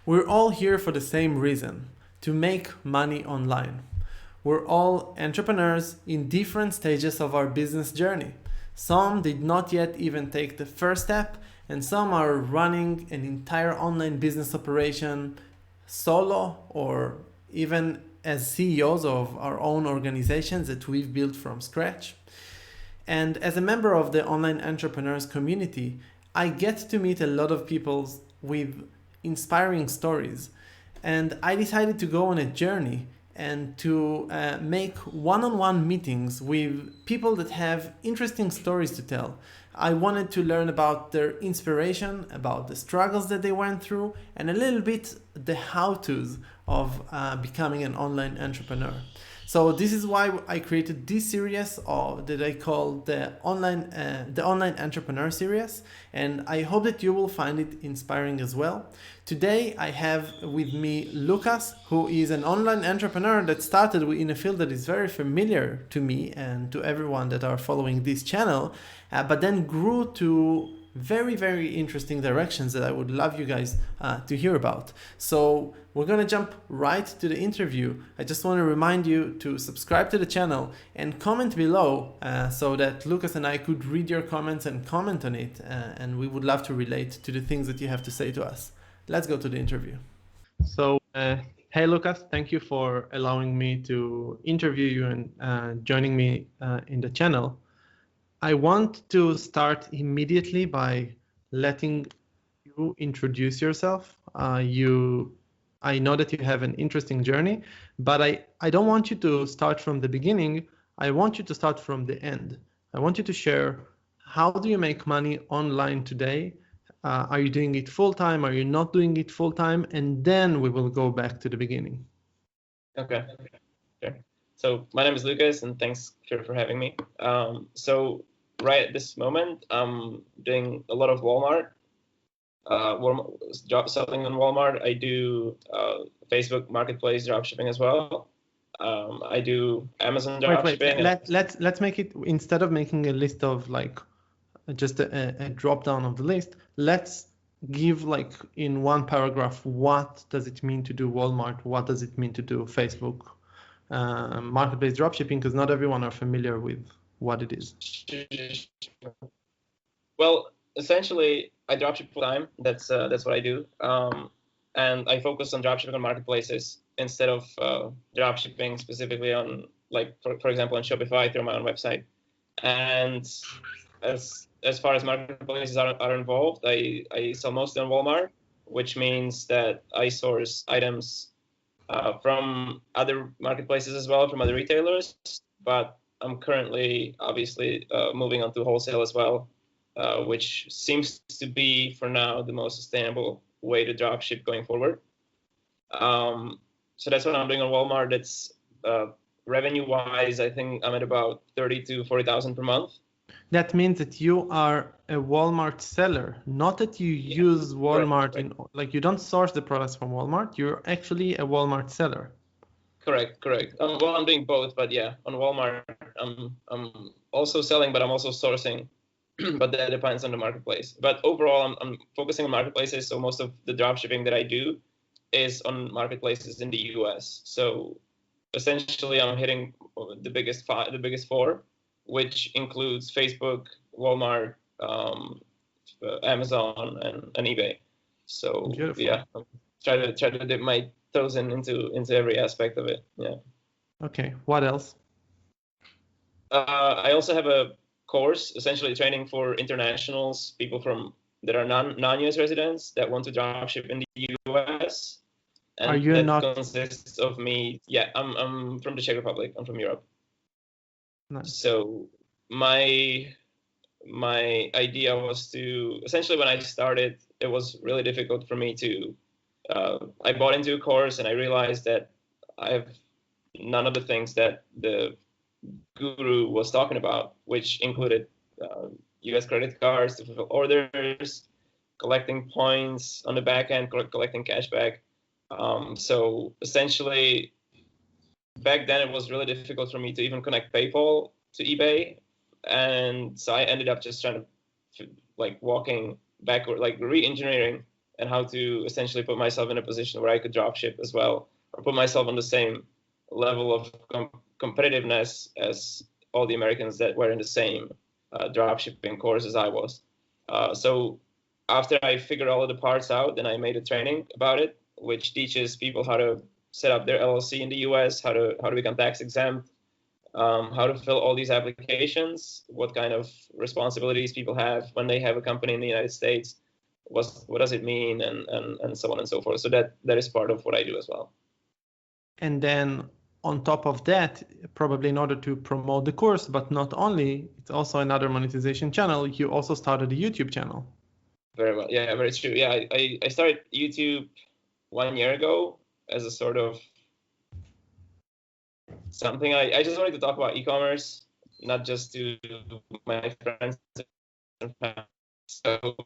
We're all here for the same reason, to make money online. We're all entrepreneurs in different stages of our business journey. Some did not yet even take the first step, and some are running an entire online business operation solo or even as CEOs of our own organizations that we've built from scratch. And as a member of the online entrepreneurs community, I get to meet a lot of people with inspiring stories. And I decided to go on a journey and to make one on one meetings with people that have interesting stories to tell. I wanted to learn about their inspiration, about the struggles that they went through, and a little bit the how to's of becoming an online entrepreneur. So this is why I created this series that I call the online entrepreneur series, and I hope that you will find it inspiring as well. Today I have with me Lukas, who is an online entrepreneur that started in a field that is very familiar to me and to everyone that are following this channel, but then grew to very, very interesting directions that I would love you guys to hear about. So we're gonna jump right to the interview. I just want to remind you to subscribe to the channel and comment below so that Lukas and I could read your comments and comment on it, and we would love to relate to the things that you have to say to us. Let's go to the interview. So, hey Lukas, thank you for allowing me to interview you and joining me in the channel. I want to start immediately by letting you introduce yourself. I know that you have an interesting journey, but I don't want you to start from the beginning. I want you to start from the end. I want you to share, how do you make money online today? Are you doing it full time? Are you not doing it full time? And then we will go back to the beginning. Okay. Sure. So my name is Lukas, and thanks for having me. So right at this moment, I'm doing a lot of Walmart job selling on Walmart. I do Facebook Marketplace dropshipping as well. I do Amazon dropshipping. Let's make it, instead of making a list of like just a drop down of the list, let's give like in one paragraph, what does it mean to do Walmart? What does it mean to do Facebook Marketplace dropshipping? Because not everyone are familiar with what it is. Well, essentially, I dropship full time. That's what I do, and I focus on dropshipping on marketplaces instead of dropshipping specifically on, like, for example, on Shopify through my own website. And as far as marketplaces are involved, I sell mostly on Walmart, which means that I source items from other marketplaces as well, from other retailers. But I'm currently obviously moving on to wholesale as well, which seems to be for now the most sustainable way to dropship going forward. So that's what I'm doing on Walmart. It's revenue-wise, I think I'm at about 30 to 40,000 per month. That means that you are a Walmart seller, not that you use Walmart in, like, you don't source the products from Walmart. You're actually a Walmart seller. Correct. Well, I'm doing both, but yeah, on Walmart, I'm also selling, but I'm also sourcing. But that depends on the marketplace. But overall, I'm focusing on marketplaces. So most of the dropshipping that I do is on marketplaces in the US. So essentially, I'm hitting the biggest four, which includes Facebook, Walmart, Amazon, and eBay. So beautiful. Yeah, I'm try to dip my toes into every aspect of it. Yeah. Okay. What else? I also have a course, essentially training for internationals, people that are non-US residents that want to dropship in the US. And are you not? Consists of me. Yeah, I'm from the Czech Republic. I'm from Europe. Nice. So my idea was to, essentially, when I started, it was really difficult for me to. I bought into a course and I realized that I have none of the things that the guru was talking about, which included US credit cards to fulfill orders, collecting points on the back end, collecting cashback. So essentially, back then it was really difficult for me to even connect PayPal to eBay. And so I ended up just trying to, like, walking backward, like re-engineering and how to essentially put myself in a position where I could dropship as well, or put myself on the same level of competitiveness as all the Americans that were in the same dropshipping course as I was. So after I figured all of the parts out, then I made a training about it, which teaches people how to set up their LLC in the US, how to become tax exempt, how to fill all these applications, what kind of responsibilities people have when they have a company in the United States, what does it mean, and so on and so forth. So that is part of what I do as well. And then on top of that, probably in order to promote the course, but not only, it's also another monetization channel, you also started a YouTube channel. Very well. Yeah, very true. Yeah, I started YouTube 1 year ago as a sort of something. I just wanted to talk about e-commerce, not just to my friends and family. So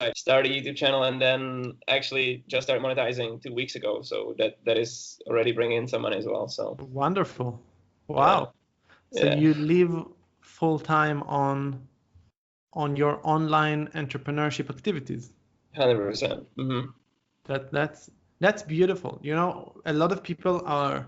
I started a YouTube channel and then actually just started monetizing 2 weeks ago. So that is already bringing in some money as well. So wonderful. Wow. Yeah. So you live full time on your online entrepreneurship activities. 100%. Mm-hmm. That's beautiful. You know, a lot of people are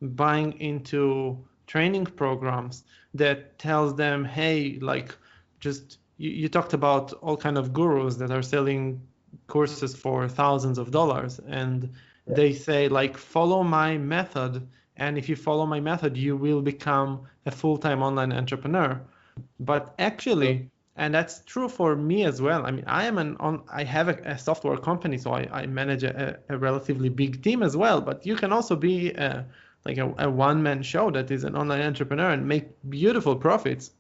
buying into training programs that tells them, hey, like, just you talked about all kind of gurus that are selling courses for thousands of dollars, and they say, like, follow my method, and if you follow my method you will become a full-time online entrepreneur. But actually, and that's true for me as well. I mean, I have a software company, so I manage a relatively big team as well. But you can also be like a one-man show that is an online entrepreneur and make beautiful profits.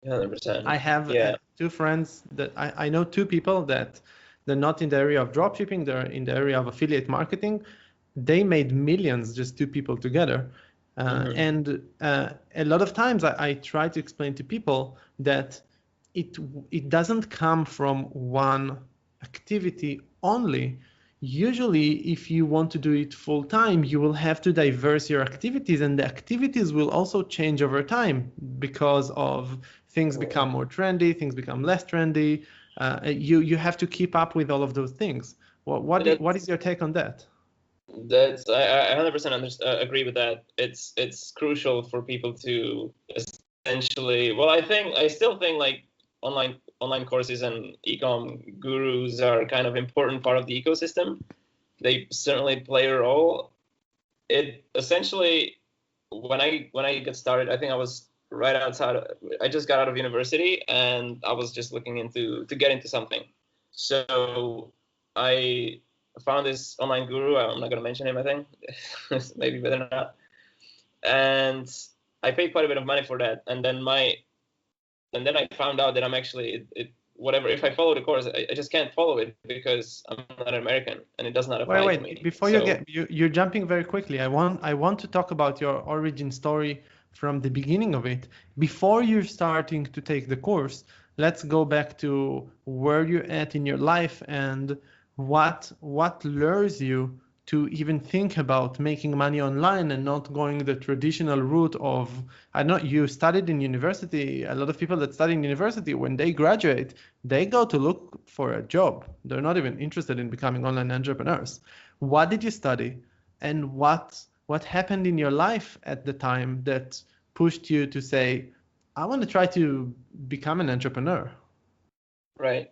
100%. I have two friends that I know, two people that they're not in the area of dropshipping, they're in the area of affiliate marketing. They made millions, just two people together. And a lot of times I try to explain to people that it doesn't come from one activity only. Usually, if you want to do it full time, you will have to diverse your activities, and the activities will also change over time because of things become more trendy, things become less trendy. You have to keep up with all of those things. What is your take on that? That's I 100% agree with that. It's crucial for people to essentially. Well, I still think like online courses and e-com gurus are kind of important part of the ecosystem. They certainly play a role. It essentially, when I get started, I think I was right outside. I just got out of university and I was just looking to get into something. So I found this online guru. I'm not going to mention him, I think. Maybe better not. And I paid quite a bit of money for that. And then I found out that I'm actually whatever. If I follow the course, I just can't follow it because I'm not American and it does not apply to me. Before you're jumping very quickly. I want to talk about your origin story from the beginning of it. Before you're starting to take the course, let's go back to where you're at in your life and what lures you to even think about making money online and not going the traditional route of, I know you studied in university. A lot of people that study in university, when they graduate, they go to look for a job. They're not even interested in becoming online entrepreneurs. What did you study, and what happened in your life at the time that pushed you to say, I want to try to become an entrepreneur? Right.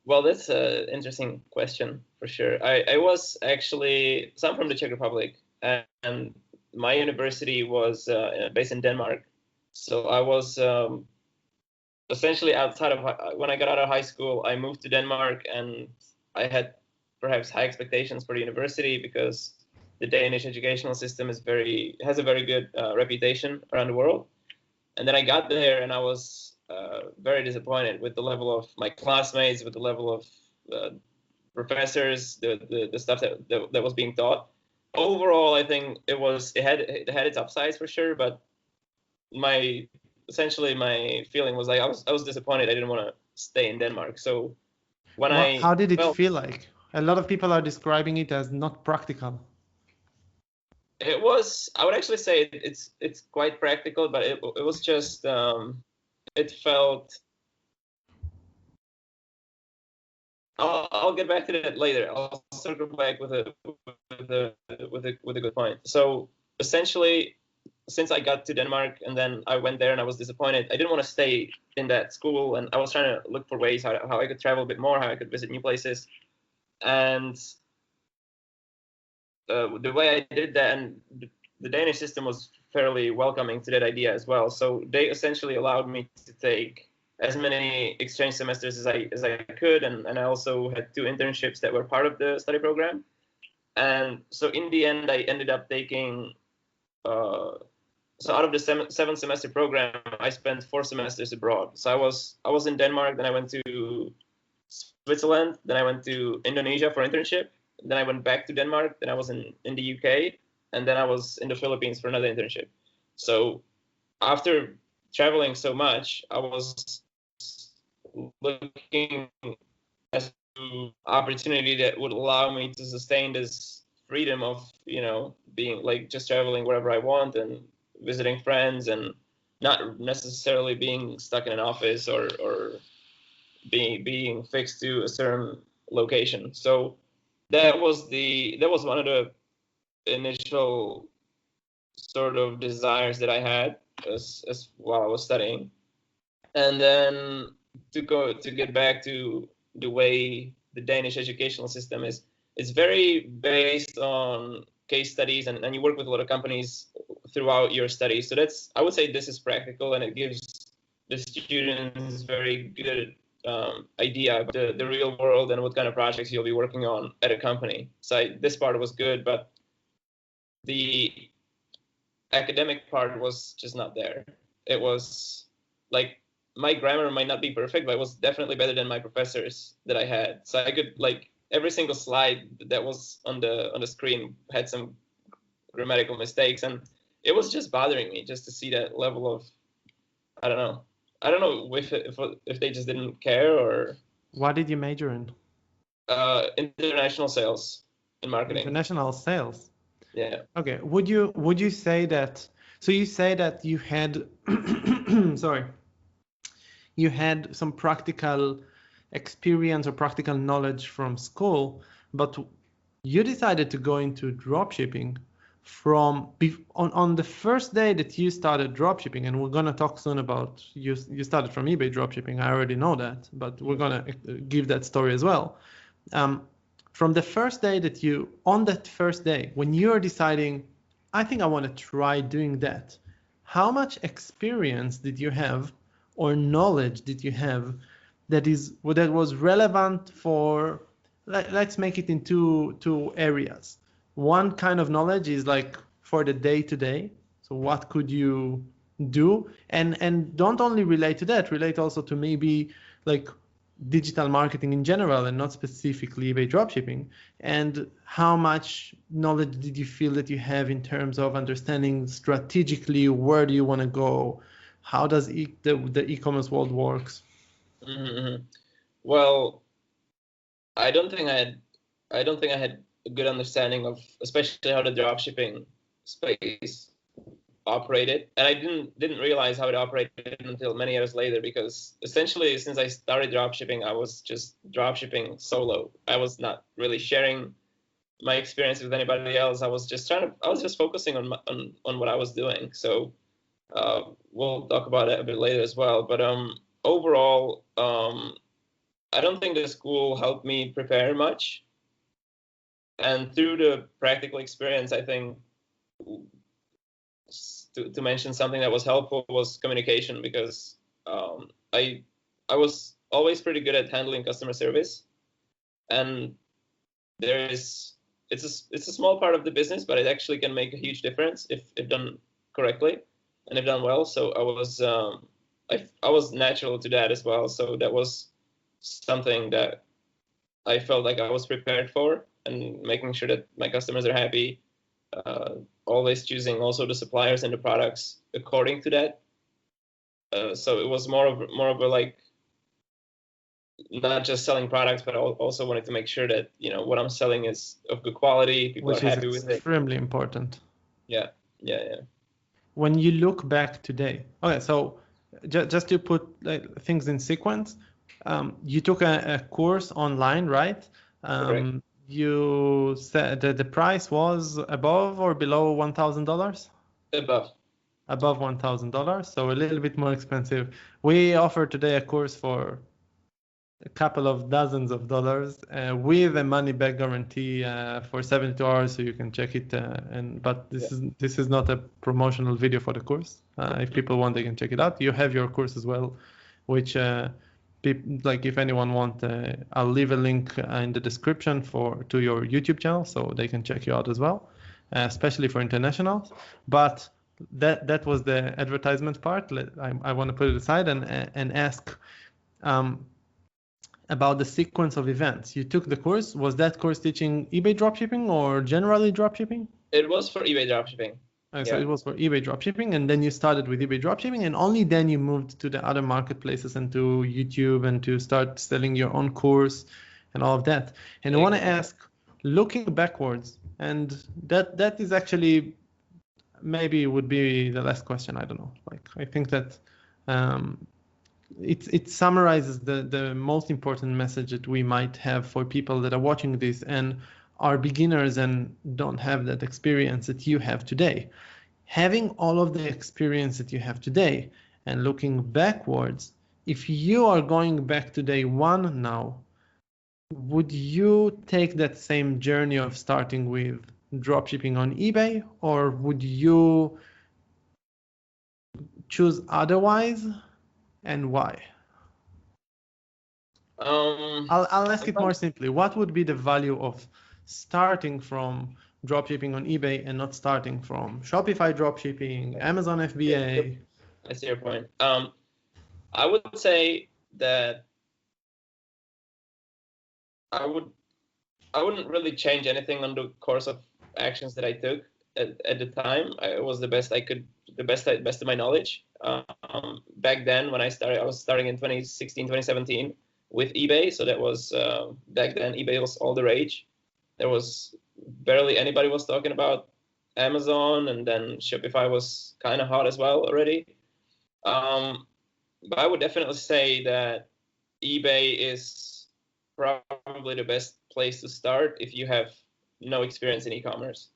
Well, that's an interesting question for sure. I was actually, so I'm from the Czech Republic, and my university was based in Denmark. So I was essentially outside of, when I got out of high school, I moved to Denmark, and I had perhaps high expectations for the university because the Danish educational system has a very good reputation around the world. And then I got there and I was very disappointed with the level of my classmates, with the level of professors, the stuff that was being taught. Overall, I think it had its upsides for sure, but my feeling was like I was disappointed. I didn't want to stay in Denmark. So how did it feel like? A lot of people are describing it as not practical. It was, I would actually say it's quite practical, but it was just it felt I'll get back to that later. I'll circle back with a good point. So essentially, since I got to Denmark and then I went there and I was disappointed, I didn't want to stay in that school, and I was trying to look for ways how I could travel a bit more, how I could visit new places. And the way I did that, and the Danish system was fairly welcoming to that idea as well. So they essentially allowed me to take as many exchange semesters as I could, and I also had 2 internships that were part of the study program. And so in the end, I ended up taking so out of the 7 semester program, I spent 4 semesters abroad. So I was in Denmark, then I went to Switzerland, then I went to Indonesia for internship, then I went back to Denmark, then I was in the UK, and then I was in the Philippines for another internship. So after traveling so much, I was looking as an opportunity that would allow me to sustain this freedom of, being like just traveling wherever I want and visiting friends and not necessarily being stuck in an office or being fixed to a certain location. So that was one of the initial sort of desires that I had as while I was studying. And then to get back to the way the Danish educational system is, it's very based on case studies, and you work with a lot of companies throughout your studies. So I would say this is practical, and it gives the students very good idea about the real world and what kind of projects you'll be working on at a company. So this part was good, but the academic part was just not there. It was like, my grammar might not be perfect, but it was definitely better than my professors that I had. So I could, like, every single slide that was on the screen had some grammatical mistakes, and it was just bothering me just to see that level of, I don't know if they just didn't care or. What did you major in? International sales and marketing. International sales. Yeah. Okay. Would you say that? So you say that you had, sorry, you had some practical experience or practical knowledge from school, but you decided to go into dropshipping on the first day that you started dropshipping, and we're gonna talk soon about you started from eBay dropshipping. I already know that, but we're gonna give that story as well. From the first day on that first day, when you're deciding, I think I want to try doing that, how much experience did you have or knowledge did you have that was relevant for, let's make it in two areas. One kind of knowledge is like for the day-to-day. So what could you do? And don't only relate to that, relate also to maybe like digital marketing in general and not specifically eBay dropshipping. And how much knowledge did you feel that you have in terms of understanding strategically where do you want to go? How does the e-commerce world works? Mm-hmm. Well, I don't think I had a good understanding of especially how the dropshipping space operated, and I didn't realize how it operated until many years later, because essentially since I started dropshipping, I was just dropshipping solo. I was not really sharing my experience with anybody else. I was just focusing on what I was doing. So we'll talk about it a bit later as well. But overall, I don't think the school helped me prepare much. And through the practical experience, I think to mention something that was helpful was communication, because I was always pretty good at handling customer service, and it's a small part of the business, but it actually can make a huge difference if done correctly and if done well. So I was natural to that as well. So that was something that I felt like I was prepared for, and making sure that my customers are happy. Always choosing also the suppliers and the products according to that. So it was more of a, like, not just selling products, but also wanted to make sure that what I'm selling is of good quality. People are happy with it. Which is extremely important. Yeah. When you look back today, okay, so just to put things in sequence, You took a course online, right? Correct. You said that the price was above or below $1,000? Above. Above $1,000, so a little bit more expensive. We offer today a course for a couple of dozens of dollars with a money back guarantee for 72 hours, so you can check it. But Yeah. this is not a promotional video for the course. If people want, they can check it out. You have your course as well, which like if anyone want, I'll leave a link in the description to your YouTube channel, so they can check you out as well, especially for internationals. But that was the advertisement part. I want to put it aside and ask about the sequence of events. You took the course. Was that course teaching eBay dropshipping or generally dropshipping? It was for eBay dropshipping. So it was for eBay dropshipping, and then you started with eBay dropshipping, and only then you moved to the other marketplaces and to YouTube and to start selling your own course and all of that. And I want to ask, looking backwards, and that is actually maybe would be the last question. I don't know. Like I think that it summarizes the most important message that we might have for people that are watching this and are beginners and don't have that experience that you have today. Having all of the experience that you have today and looking backwards, if you are going back to day one now, would you take that same journey of starting with dropshipping on eBay, or would you choose otherwise, and why? I'll ask it more simply. What would be the value of starting from dropshipping on eBay and not starting from Shopify dropshipping, Amazon FBA? I see your point. I would say that I wouldn't really change anything on the course of actions that I took at the time. It was the best I could, the best of my knowledge. Back then, when I started, I was starting in 2016, 2017 with eBay. So that was back then. eBay was all the rage. There was barely anybody was talking about Amazon, and then Shopify was kind of hot as well already. But I would definitely say that eBay is probably the best place to start if you have no experience in e-commerce.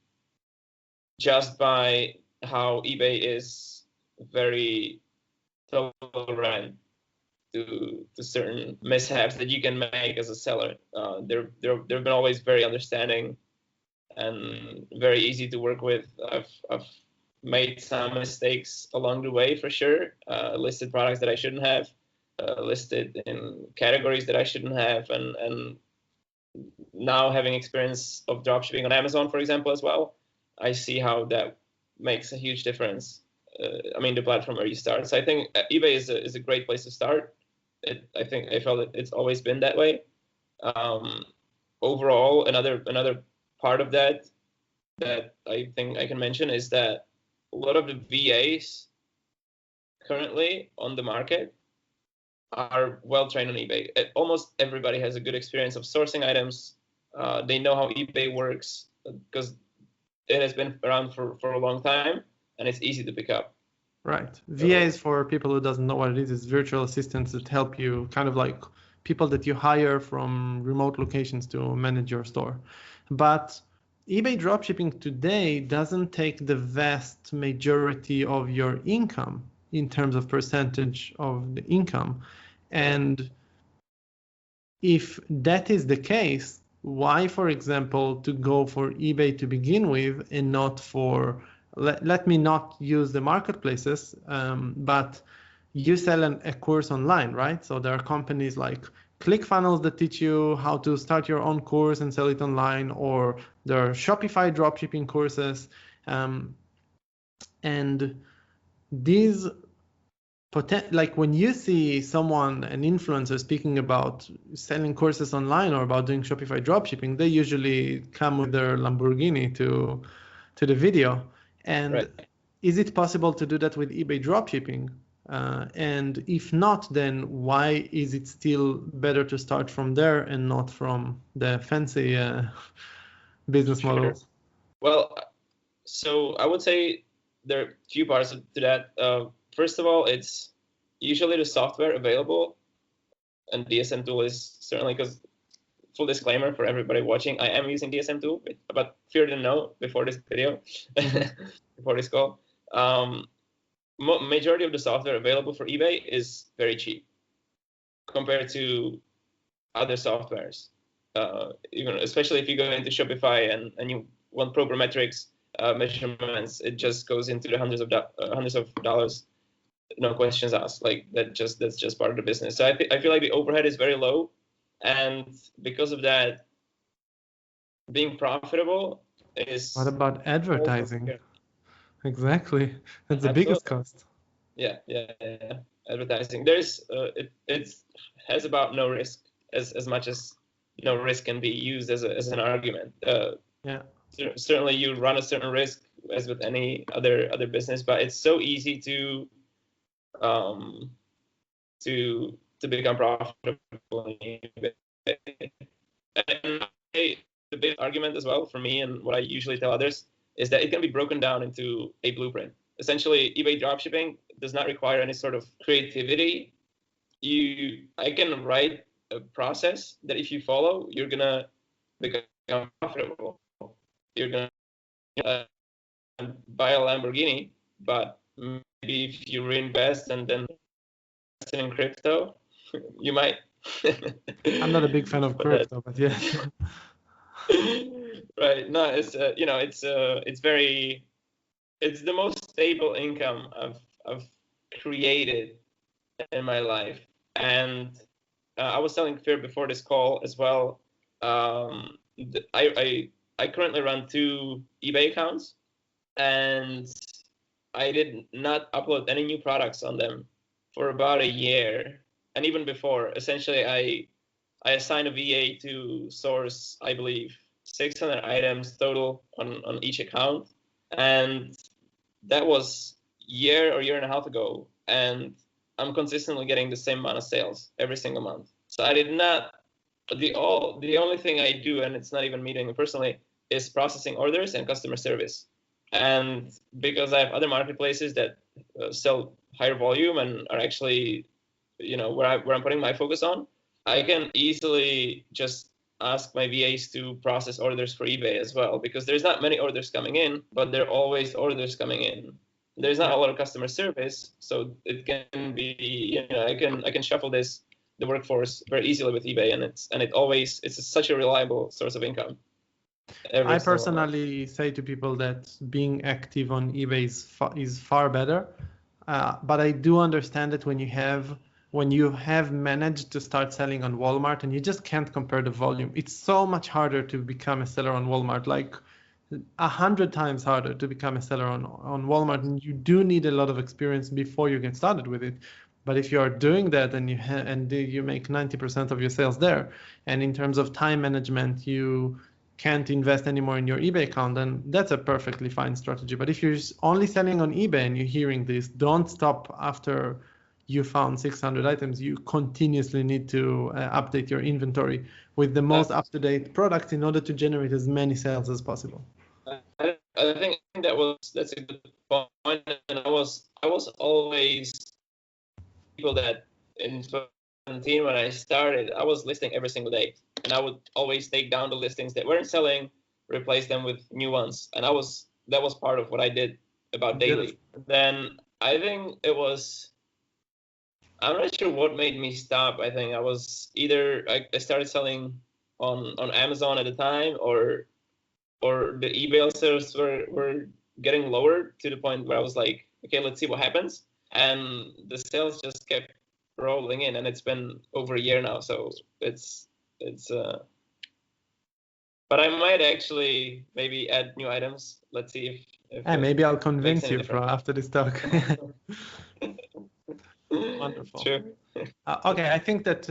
Just by how eBay is very tolerant to certain mishaps that you can make as a seller. They've been always very understanding and very easy to work with. I've made some mistakes along the way for sure. Listed products that I shouldn't have, listed in categories that I shouldn't have, and now having experience of dropshipping on Amazon, for example, as well, I see how that makes a huge difference. I mean, the platform where you start. So I think eBay is a great place to start. I felt it's always been that way. Overall, another part of that I think I can mention is that a lot of the VAs currently on the market are well trained on eBay. Almost everybody has a good experience of sourcing items. They know how eBay works because it has been around for a long time, and it's easy to pick up. Right. VAs, for people who doesn't know what it is virtual assistants that help you, kind of like people that you hire from remote locations to manage your store. But eBay dropshipping today doesn't take the vast majority of your income in terms of percentage of the income. And if that is the case, why, for example, to go for eBay to begin with and not for, let me not use the marketplaces, but you sell a course online, right? So there are companies like ClickFunnels that teach you how to start your own course and sell it online, or there are Shopify dropshipping courses. And these, like when you see someone, an influencer, speaking about selling courses online or about doing Shopify dropshipping, they usually come with their Lamborghini to the video. And right. Is it possible to do that with eBay dropshipping? And if not, then why is it still better to start from there and not from the fancy business models? Well, so I would say there are a few parts to that. First of all, it's usually the software available and DSM Tool is certainly, because full disclaimer for everybody watching, I am using DSM Tool, but fear didn't know before this video, before this call. Majority of the software available for eBay is very cheap compared to other softwares. Even especially if you go into Shopify and you want proper metrics, measurements, it just goes into the hundreds of dollars, no questions asked. Like that's just part of the business. So I feel like the overhead is very low, and because of that, being profitable is. What about advertising? Exactly, that's the biggest cost. Yeah. Advertising. There's it has about no risk as much as no risk can be used as an argument. Certainly you run a certain risk as with any other business, but it's so easy to become profitable. And the big argument as well for me, and what I usually tell others, is that it can be broken down into a blueprint. Essentially, eBay dropshipping does not require any sort of creativity. I can write a process that if you follow, you're gonna become profitable. You're gonna buy a Lamborghini, but maybe if you reinvest and then invest in crypto, you might. I'm not a big fan of crypto, but yeah. Right. No, it's it's the most stable income I've created in my life. And I was telling Fear before this call as well. I currently run 2 eBay accounts, and I did not upload any new products on them for about a year. And even before, essentially, I assigned a VA to source, I believe, 600 items total on each account. And that was year and a half ago. And I'm consistently getting the same amount of sales every single month. So I did not, the only thing I do, and it's not even me doing it personally, is processing orders and customer service. And because I have other marketplaces that sell higher volume and are actually, where I'm putting my focus on, I can easily just ask my VAs to process orders for eBay as well, because there's not many orders coming in, but there are always orders coming in. There's not a lot of customer service, so it can be, I can shuffle the workforce very easily with eBay, and it's such a reliable source of income. I personally say to people that being active on eBay is far better, but I do understand that when you have managed to start selling on Walmart and you just can't compare the volume, it's so much harder to become a seller on Walmart, like 100 times harder to become a seller on Walmart, and you do need a lot of experience before you get started with it. But if you are doing that and you make 90% of your sales there, and in terms of time management, you can't invest anymore in your eBay account, then that's a perfectly fine strategy. But if you're only selling on eBay and you're hearing this, don't stop after you found 600 items. You continuously need to update your inventory with the most up-to-date products in order to generate as many sales as possible. I think that's a good point. And I was always people that in 2017 when I started, I was listing every single day, and I would always take down the listings that weren't selling, replace them with new ones, and that was part of what I did about daily. Then I think I'm not sure what made me stop. I think I was either I started selling on Amazon at the time, or the eBay sales were getting lower to the point where I was like, okay, let's see what happens. And the sales just kept rolling in, and it's been over a year now. So it's but I might actually maybe add new items. Let's see if maybe I'll convince you after this talk. Wonderful. Sure. Okay, I think that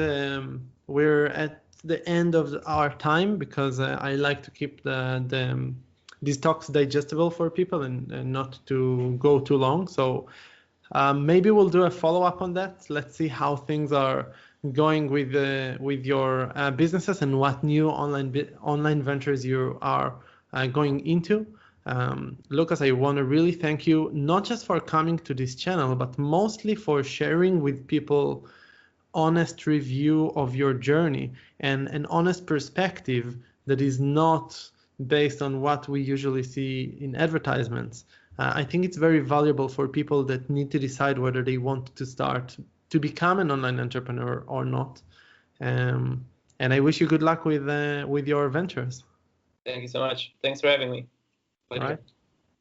we're at the end of our time, because I like to keep these talks digestible for people and not to go too long. So maybe we'll do a follow-up on that. Let's see how things are going with your businesses and what new online ventures you are going into. Lukas, I want to really thank you, not just for coming to this channel, but mostly for sharing with people honest review of your journey and an honest perspective that is not based on what we usually see in advertisements. I think it's very valuable for people that need to decide whether they want to start to become an online entrepreneur or not. And I wish you good luck with your ventures. Thank you so much. Thanks for having me. Pleasure. All right.